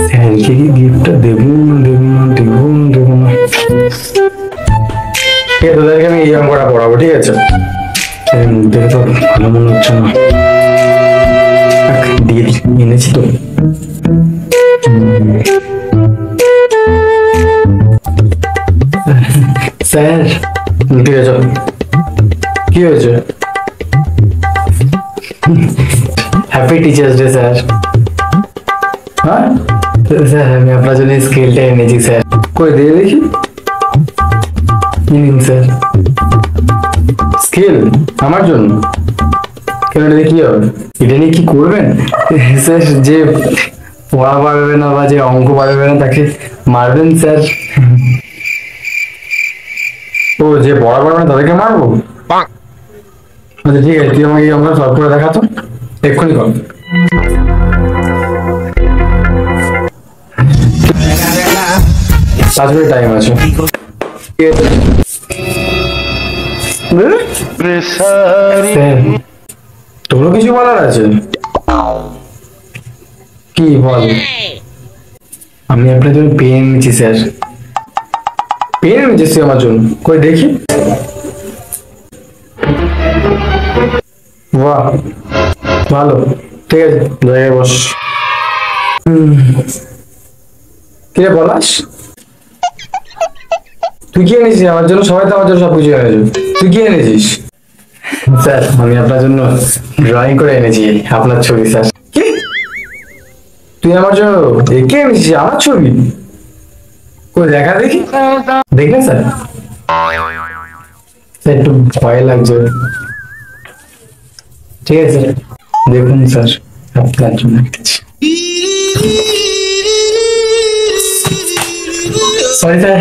স্যারকে কি গিফটটা দেবো না দেবো না দেবো না দেবো না? ঠিক আছে, তোদেরকে আমি এই অঙ্কটা পড়াবো, ঠিক আছে? দেখে তো ভালো মনে হচ্ছে না। দিয়ে এনেছি তো। স্যার ঠিক আছে, কি হয়েছে? Happy teachers day sir. হ্যাঁ স্যার, আমি আপনার জন্য স্কেলটা এনেছি স্যার। কই দিয়ে দেখি। নিন স্যার স্কেল আমার জন্য। কেন, এটা কি হবে? এটা নিয়ে কি করবেন স্যার? যে পড়া পারবে না বা যে অঙ্ক পারবে না তাকে মারবেন স্যার? ও, যে পড়া পারবে না তাদেরকে মারবো? আচ্ছা ঠিক আছে, তুই আমাকে এই অঙ্কটা সলভ করে দেখাতো, এক্ষুনি কর। পাঁচ মিনিট টাইম আছে। তোরও কিছু বলার আছে? কি বল? আমি আপনার জন্য পেন এনেছি স্যার। পেন এনেছিস তুই আমার জন্য? কই দেখি। বাহ, ভালো, ঠিক আছে জায়গায় বস। কি রে পলাশ, তুই কি এনেছিস আমার জন্য? সবাই তো আমার জন্য সবকিছু এনেছো, তুই কি এনেছিস? স্যার, আমি আপনার জন্য ড্রয়িং করে এনেছি আপনার ছবি স্যার। কি, তুই আমার জন্য এঁকে এনেছিস আমার ছবি? কই দেখা দেখি। দেখলেন স্যার? স্যার একটু ভয় লাগছে। ঠিক আছে দেখুন স্যার, আপনার জন্য এঁকেছি। Sorry sir.